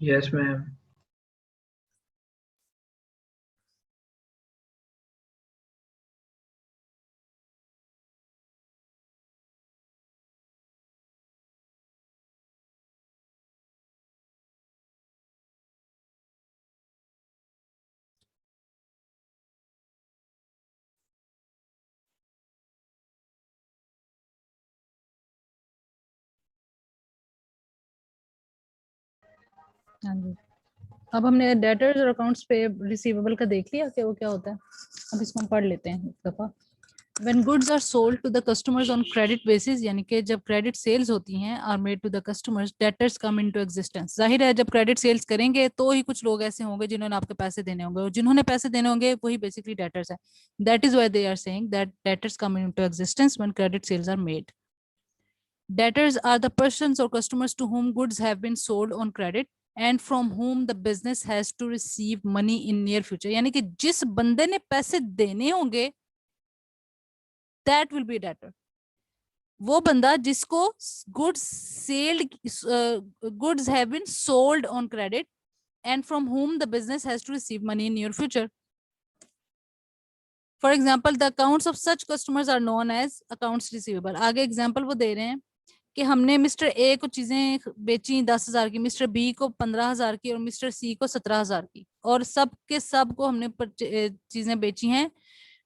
Yes ma'am. हाँ जी, अब हमने डेटर्स और अकाउंट्स पे रिसीवेबल का देख लिया कि वो क्या होता है। अब इसको हम पढ़ लेते हैं एक दफा। When goods are sold to the customers on credit basis, यानी कि जब क्रेडिट सेल्स होती हैं are made to the customers, debtors come into existence। जाहिर है जब क्रेडिट सेल्स करेंगे तो ही कुछ लोग ऐसे होंगे जिन्होंने आपके पैसे देने होंगे, और जिन्होंने पैसे देने होंगे वही बेसिकली डेटर्स है। That is why they are saying that debtors come into existence when credit sales are made. Debtors are the persons or customers to whom goods have been sold on credit and from whom the business has to receive money in near future। यानी कि जिस बंदे ने पैसे देने होंगे that will be debtor। वो बंदा जिसको goods sold, goods have been sold on credit and from whom the business has to receive money in near future। For example, the accounts of such customers are known as accounts receivable। आगे example वो दे रहे हैं कि हमने mister A को चीजें बेची 10,000 की, मिस्टर बी को 15,000 की और मिस्टर सी को 17,000 की, और सब के सब को हमने चीजें बेची हैं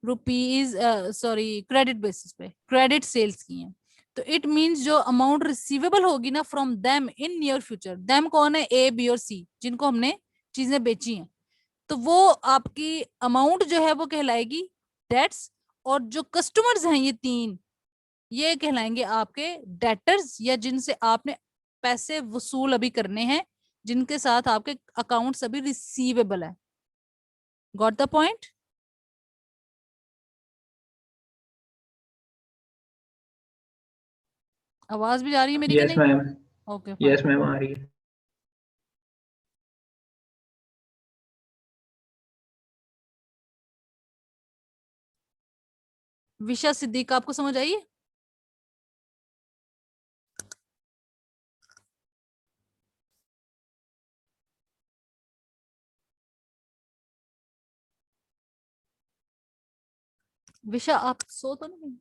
रुपीज सॉरी क्रेडिट बेसिस पे, क्रेडिट सेल्स की हैं। तो इट मींस जो अमाउंट रिसीवेबल होगी ना from them in near future, them कौन है, ए बी और सी, जिनको हमने चीजें बेची हैं, तो वो आपकी अमाउंट जो है वो कहलाएगी डेट्स, और जो कस्टमर्स हैं ये तीन, ये कहलाएंगे आपके डेटर्स, या जिनसे आपने पैसे वसूल अभी करने हैं, जिनके साथ आपके अकाउंट्स अभी रिसीवेबल है। Got the point? आवाज भी जा रही है मेरी कि यस नहीं? Ma'am. Okay fine. Yes ma'am आ रही है। विशा सिद्दीक आपको समझ आई है? विशा आप सो तो नहीं?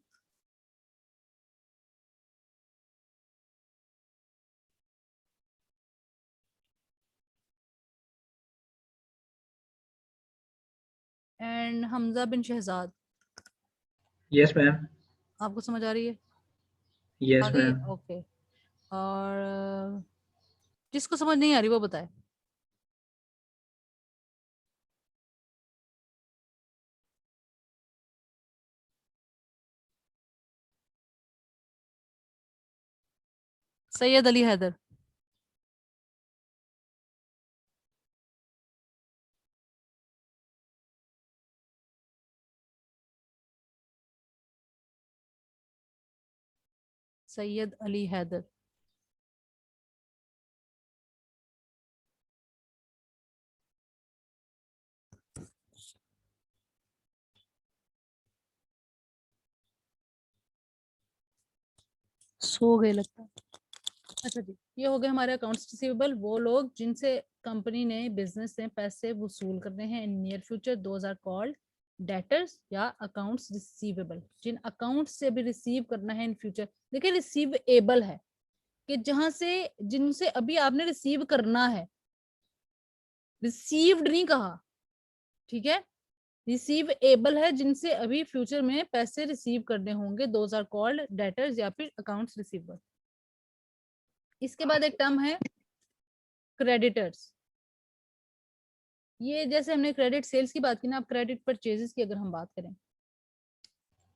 And Hamza bin Shahzad, yes ma'am. आपको समझ आ रही है? आ यस गई है? मैम। ओके। और जिसको समझ नहीं आ रही वो बताए। सैयद अली हैदर। सैयद अली हैदर। सो गए लगता है। अच्छा जी, ये हो गए हमारे अकाउंट्स रिसीवेबल, वो लोग जिनसे कंपनी ने, बिजनेस ने पैसे वसूल करने हैं in near future, those are called debtors या अकाउंट्स रिसीवेबल। जिन अकाउंट्स से अभी रिसीव करना है इन फ्यूचर, देखिए रिसीवेबल है कि जहां से, जिनसे अभी आपने रिसीव करना है, रिसीव्ड नहीं कहा, ठीक है, रिसीव एबल है जिनसे अभी फ्यूचर में पैसे रिसीव करने होंगे, दोज आर कॉल्ड डेटर्स या फिर अकाउंट्स रिसीवेबल। इसके बाद एक टर्म है क्रेडिटर्स। ये जैसे हमने क्रेडिट सेल्स की बात की ना, अब क्रेडिट परचेजेस की अगर हम बात करें,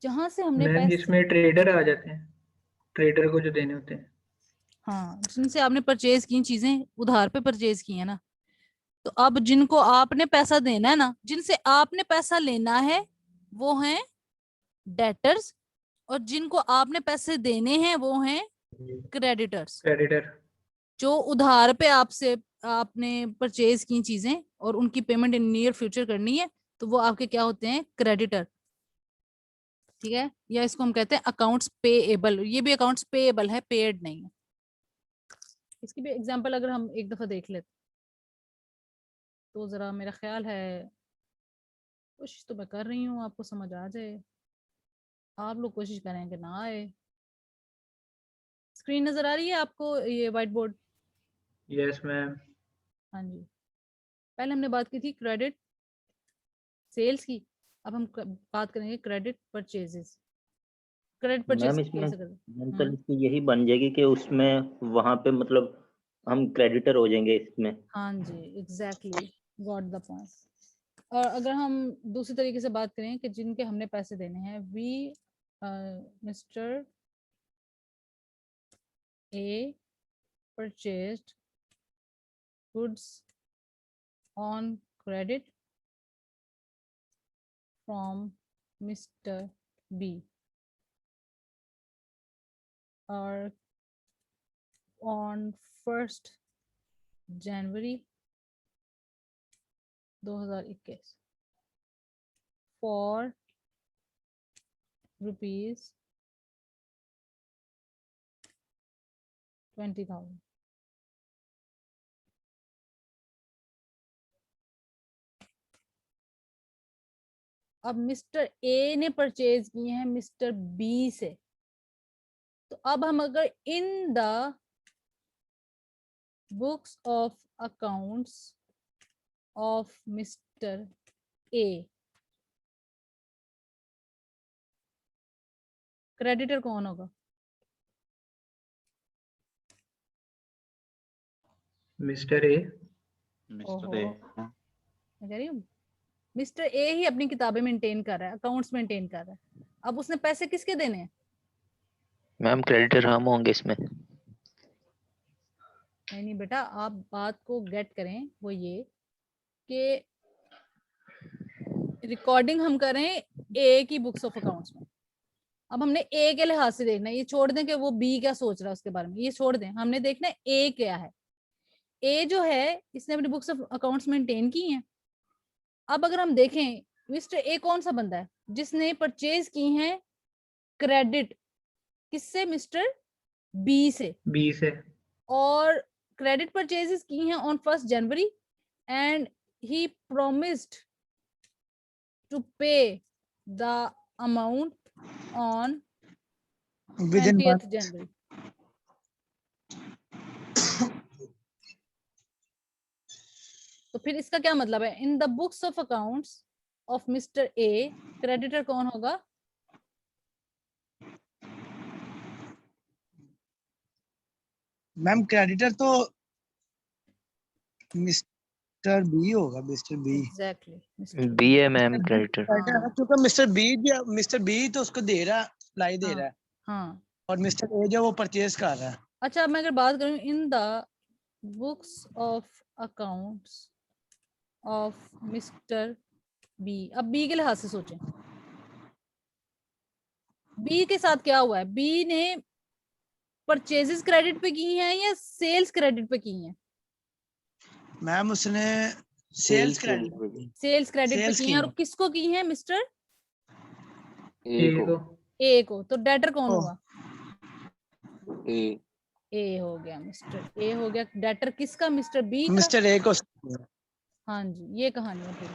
जहां से हमने मैम पैसे, जिसमें ट्रेडर आ जाते हैं, ट्रेडर को जो देने होते हैं। हाँ, जिनसे आपने परचेज की चीजें, उधार पे परचेज की है ना, तो अब जिनको आपने पैसा देना है ना, जिनसे आपने पैसा लेना है, वो हैं डेटर्स, और जिनको आपने पैसे देने हैं वो हैं क्रेडिटर्स। क्रेडिटर। जो उधार पे आपसे, आपने परचेज की चीजें और उनकी पेमेंट इन नियर फ्यूचर करनी है, तो वो आपके क्या होते हैं, क्रेडिटर। ठीक है, या इसको हम कहते हैं अकाउंट्स पेएबल। ये भी अकाउंट्स पेएबल है, पेड नहीं है। इसकी भी एग्जांपल अगर हम एक दफा देख लेते, तो जरा मेरा ख्याल है कोशिश तो मैं कर रही हूँ आपको समझ आ जाए, आप लोग कोशिश करें कि ना आए। स्क्रीन नजर आ रही है आपको, ये व्हाइट बोर्ड? Yes ma'am. हाँ जी, पहले हमने बात की थी क्रेडिट सेल्स की, अब हम बात करेंगे credit purchases. Credit purchase ma'am इसमें कैसे करें? मतलब इसकी यही बन जाएगी कि उसमें वहां पे मतलब हम क्रेडिटर हो जाएंगे इसमें। हाँ जी, एग्जैक्टली, गॉट द पॉइंट। और अगर हम दूसरी तरीके से बात करें कि जिनके हमने पैसे देने हैं, we mister a purchased goods on credit from mister b, और ऑन 1 जनवरी 2021 फॉर रुपीज 20,000। अब मिस्टर ए ने परचेज किए हैं मिस्टर बी से, तो अब हम अगर इन the books of accounts of mister A, creditor कौन होगा? Mister A. ओहो, मैं कह रही हूँ मिस्टर ए ही अपनी किताबें मेंटेन कर रहा है, अकाउंट्स मेंटेन कर रहा है, अब उसने पैसे किसके देने हैं? मैम क्रेडिटर हम होंगे इसमें। नहीं बेटा, आप बात को गेट करें, वो ये कि रिकॉर्डिंग हम करें ए की बुक्स ऑफ अकाउंट्स में। अब हमने ए के लिहाज से देखना है, ये छोड़ दें कि वो बी क्या सोच रहा है उसके बारे में, ये छोड़ दें, हमने देखना है ए क्या है। ए जो है इसने अपनी बुक्स ऑफ अकाउंट्स मेंटेन की हैं। अब अगर हम देखें मिस्टर ए कौन सा बंदा है जिसने परचेज की हैं क्रेडिट किससे? मिस्टर बी से। बी से। और क्रेडिट परचेजेस की हैं on 1 January and he promised to pay the amount on within 20th month. January. तो फिर इसका क्या मतलब है? In the books of accounts of mister A creditor कौन होगा? मैम क्रेडिटर तो मिस्टर बी होगा, mister B. Exactly, mister B है मैम क्रेडिटर। हाँ क्योंकि मिस्टर बी तो उसको दे रहा है, लाई दे रहा है, हाँ। और मिस्टर ए जो वो परचेज कर रहा है। अच्छा, अब मैं अगर बात करूं in the books of accounts of mister b, अब बी के लिहाज से सोचें, बी के साथ क्या हुआ है? बी ने परचेजेस क्रेडिट पे की हैं या सेल्स क्रेडिट पे की हैं? मैम उसने सेल्स क्रेडिट सेल्स क्रेडिट पे सेल्स की की हैं, और हैं। किसको की हैं? मिस्टर ए को। ए को। तो डेटर कौन ओ। हुआ? ए हो गया, मिस्टर ए हो गया डेटर किसका? मिस्टर बी का। मिस्टर ए को। हाँ जी, ये कहानी है पूरी,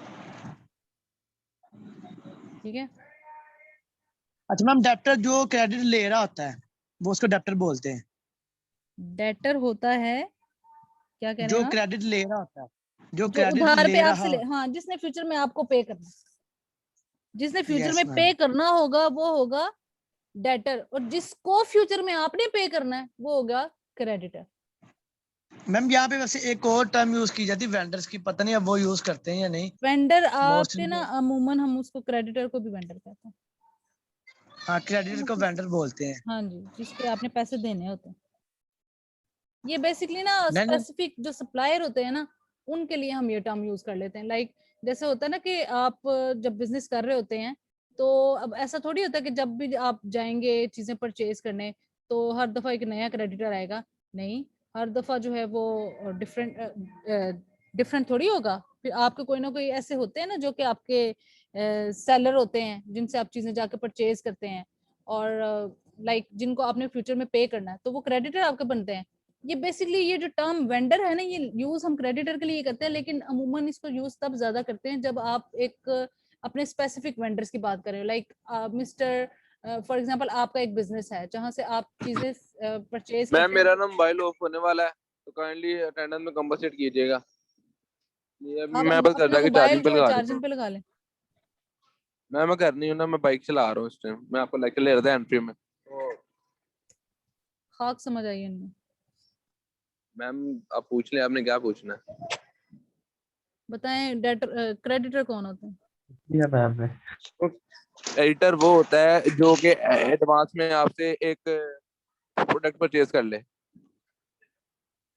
ठीक है। अच्छा मैम, डेप्टर जो क्रेडिट ले रहा होता है वो उसको डेप्टर बोलते हैं। डेटर होता है, क्या कह रहे जो हैं आप? क्रेडिट ले रहा होता है, जो जो क्रेडिट उधार पे ले आपसे रहा। हाँ, जिसने फ्यूचर में आपको पे करना, जिसने फ्यूचर यस में मैम। पे करना होगा वो होगा डेटर, और जिसको फ्यूचर में आपने पे करना है वो होगा क्रेडिटर। मैम यहाँ पे वैसे एक और टर्म यूज की जाती है वेंडर्स की, पता नहीं अब वो यूज करते हैं या नहीं। वेंडर आपके ना, मोस्टली अमूमन हम उसको क्रेडिटर को भी वेंडर कहते हैं। हाँ, क्रेडिटर को वेंडर बोलते हैं। हाँ जी, जिसके आपने पैसे देने होते हैं। ये बेसिकली ना नहीं स्पेसिफिक जो सप्लायर होते हैं ना, उनके लिए हम ये टर्म यूज कर लेते हैं। लाइक जैसे होता है ना कि आप जब बिजनेस कर रहे होते हैं, तो अब ऐसा थोड़ी होता है कि जब भी आप जाएंगे चीजें परचेज करने तो हर दफा एक नया क्रेडिटर आएगा। नहीं, हर दफा जो है वो डिफरेंट थोड़ी होगा। फिर आपके कोई ना कोई ऐसे होते हैं ना जो कि आपके सेलर होते हैं, जिनसे आप चीजें जाके परचेज करते हैं, और लाइक जिनको आपने फ्यूचर में पे करना है, तो वो क्रेडिटर आपके बनते हैं। ये बेसिकली ये जो टर्म वेंडर है ना, ये यूज हम क्रेडिटर के लिए करते हैं, लेकिन अमूमन इसको यूज तब ज्यादा करते हैं जब आप एक अपने स्पेसिफिक वेंडर्स की बात कर रहे हो, लाइक मिस्टर फॉर एग्जांपल आपका एक बिजनेस है जहां से आप चीजें परचेज मैम करते मेरा हैं। ना मोबाइल ऑफ होने वाला है, तो काइंडली अटेंडेंस में कंपनसेट कीजिएगा। ये आप मैं बस घर अपना जाके मोबाइल चार्जिंग पे जो है लगा देता चार्जिंग हूँ। पे लगा लें। मैं घर नहीं हूँ ना, मैं बाइक चला रहा हूँ इस टाइम। मैं आपको लेक्चर ले रहा था एंट्री में। खाक समझ आई इनमें। मैम आप पूछ ले, आपने क्या पूछना है? बताएं डेटर क्रेडिटर कौन होते हैं? या मैम ने एडिटर वो होता है जो कि एडवांस में आपसे एक प्रोडक्ट परचेज कर ले।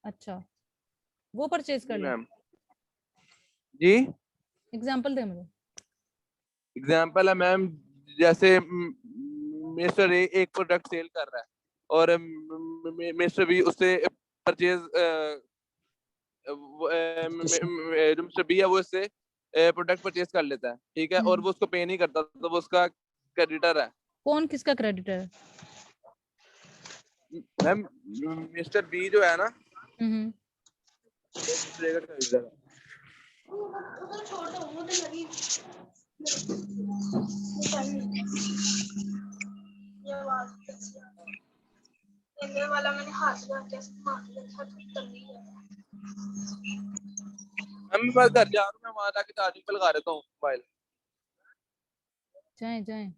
अच्छा, वो परचेज कर जी ले। मैम। जी एग्जांपल दे मुझे। एग्जाम्पल है मैम, जैसे मिस्टर ए एक प्रोडक्ट सेल कर रहा है और मिस्टर बी उससे परचेज जो मिस्टर बी है वो इससे प्रोडक्ट परचेज कर लेता है, ठीक है, और वो उसको पे नहीं करता, तो वो उसका क्रेडिटर है। कौन किसका क्रेडिटर है? मैम मिस्टर बी जो है ना, हम्म क्रेडिटर है। वाला मैंने हाथ लगा के मार लिया था तो तब नहीं लगा। मैं बस घर जा रहा हूँ, मैं वहां जाके चार्जिंग पे लगा देता हूँ मोबाइल। जाएं जाएं।